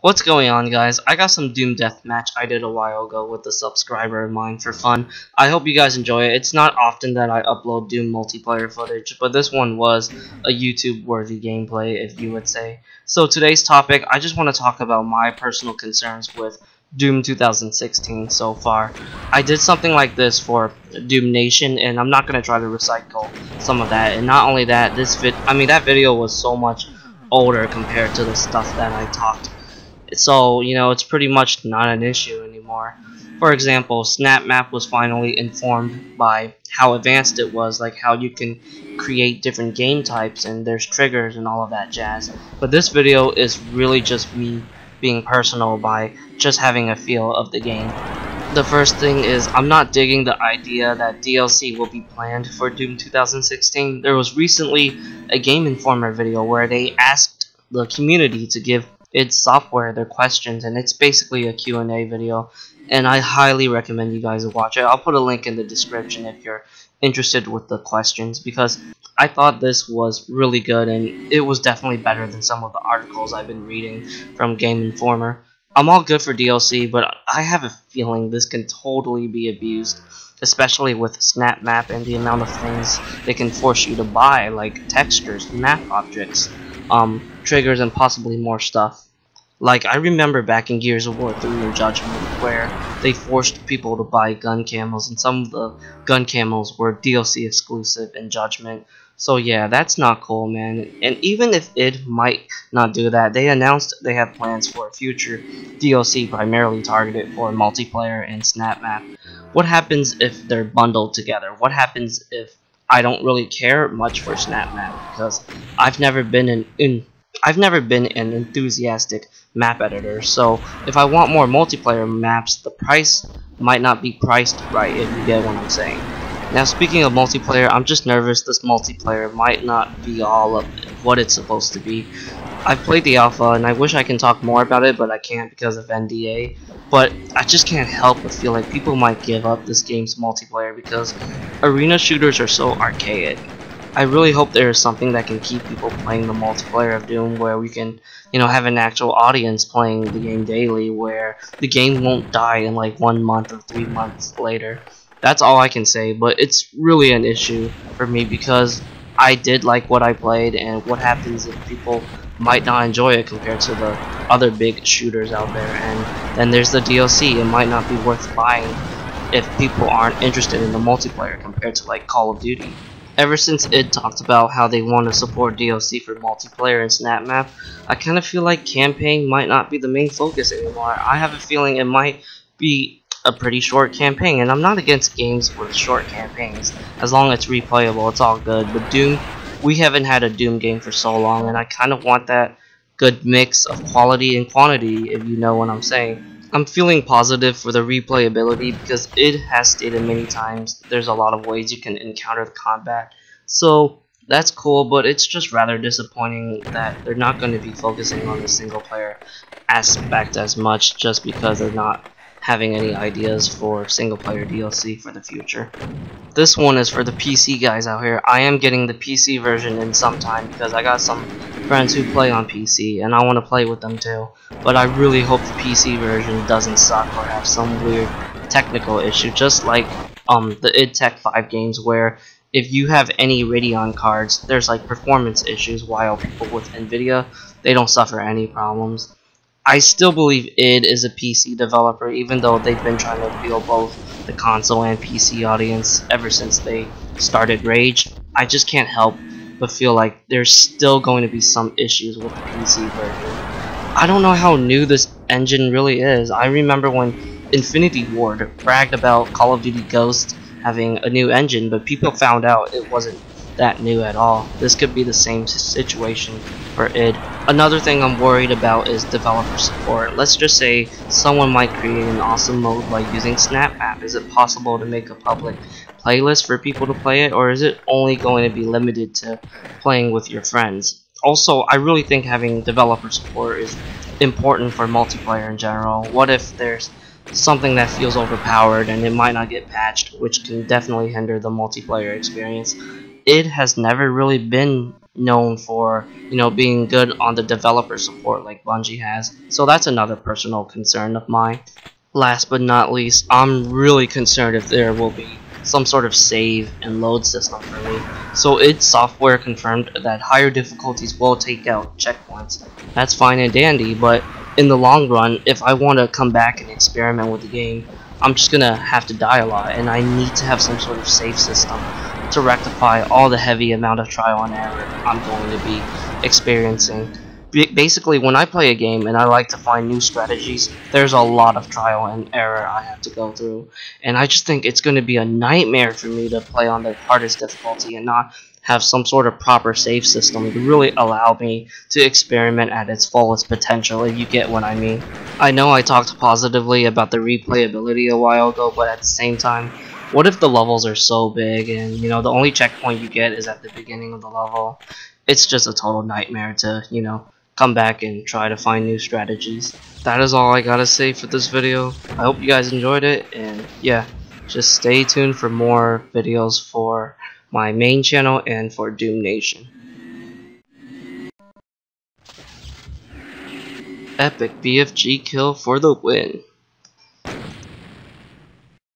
What's going on, guys? I got some Doom Deathmatch I did a while ago with a subscriber of mine for fun. I hope you guys enjoy it. It's not often that I upload Doom multiplayer footage, but this one was a YouTube-worthy gameplay, if you would say. So today's topic, I just want to talk about my personal concerns with Doom 2016 so far. I did something like this for Doom Nation, and I'm not going to try to recycle some of that. And not only that, that video was so much older compared to the stuff that I talked. So, it's pretty much not an issue anymore. For example, SnapMap was finally informed by how advanced it was, like how you can create different game types and there's triggers and all of that jazz. But this video is really just me being personal by just having a feel of the game. The first thing is, I'm not digging the idea that DLC will be planned for Doom 2016. There was recently a Game Informer video where they asked the community to give id Software their questions, and it's basically a Q&A video, and I highly recommend you guys watch it. I'll put a link in the description if you're interested with the questions, because I thought this was really good, and it was definitely better than some of the articles I've been reading from Game Informer. I'm all good for DLC, but I have a feeling this can totally be abused, especially with SnapMap and the amount of things they can force you to buy, like textures, map objects, triggers, and possibly more stuff. Like, I remember back in Gears of War 3 and Judgment where they forced people to buy gun camos, and some of the gun camos were DLC exclusive in Judgment. So yeah, that's not cool, man. And even if id might not do that, they announced they have plans for a future DLC primarily targeted for multiplayer and SnapMap. What happens if they're bundled together? What happens if I don't really care much for SnapMap, because I've never been an enthusiastic map editor, so if I want more multiplayer maps, the price might not be priced right, if you get what I'm saying. Now, speaking of multiplayer, I'm just nervous this multiplayer might not be all of what it's supposed to be. I've played the alpha, and I wish I can talk more about it, but I can't because of NDA. But I just can't help but feel like people might give up this game's multiplayer because arena shooters are so archaic. I really hope there is something that can keep people playing the multiplayer of Doom, where we can, have an actual audience playing the game daily, where the game won't die in like 1 month or 3 months later. That's all I can say, but it's really an issue for me because I did like what I played, and what happens if people might not enjoy it compared to the other big shooters out there, and then there's the DLC. It might not be worth buying if people aren't interested in the multiplayer compared to like Call of Duty. Ever since id talked about how they want to support DLC for multiplayer and SnapMap, I kind of feel like campaign might not be the main focus anymore. I have a feeling it might be a pretty short campaign, and I'm not against games with short campaigns. As long as it's replayable, it's all good. But Doom, we haven't had a Doom game for so long, and I kind of want that good mix of quality and quantity, if you know what I'm saying. I'm feeling positive for the replayability because id has stated many times there's a lot of ways you can encounter the combat. So that's cool, but it's just rather disappointing that they're not going to be focusing on the single player aspect as much, just because they're not having any ideas for single player DLC for the future. This one is for the PC guys out here. I am getting the PC version in some time because I got some friends who play on PC and I want to play with them too. But I really hope the PC version doesn't suck or have some weird technical issue, just like the id Tech 5 games, where if you have any Radeon cards, there's like performance issues, while people with Nvidia, they don't suffer any problems. I still believe id is a PC developer, even though they've been trying to appeal both the console and PC audience ever since they started Rage. I just can't help but feel like there's still going to be some issues with the PC version. I don't know how new this engine really is. I remember when Infinity Ward bragged about Call of Duty Ghosts having a new engine, but people found out it wasn't that new at all. This could be the same situation for id. Another thing I'm worried about is developer support. Let's just say someone might create an awesome mode by using SnapMap. Is it possible to make a public playlist for people to play it, or is it only going to be limited to playing with your friends? Also, I really think having developer support is important for multiplayer in general. What if there's something that feels overpowered and it might not get patched, which can definitely hinder the multiplayer experience? It has never really been known for, being good on the developer support like Bungie has. So that's another personal concern of mine. Last but not least, I'm really concerned if there will be some sort of save and load system for me. So id Software confirmed that higher difficulties will take out checkpoints. That's fine and dandy, but in the long run, if I want to come back and experiment with the game, I'm just gonna have to die a lot, and I need to have some sort of save system to rectify all the heavy amount of trial and error I'm going to be experiencing. Basically, when I play a game and I like to find new strategies, there's a lot of trial and error I have to go through, and I just think it's going to be a nightmare for me to play on the hardest difficulty and not have some sort of proper save system to really allow me to experiment at its fullest potential, if you get what I mean. I know I talked positively about the replayability a while ago, but at the same time, what if the levels are so big and the only checkpoint you get is at the beginning of the level? It's just a total nightmare to, come back and try to find new strategies. That is all I gotta say for this video. I hope you guys enjoyed it, and yeah, just stay tuned for more videos for my main channel and for Doom Nation. Epic BFG kill for the win.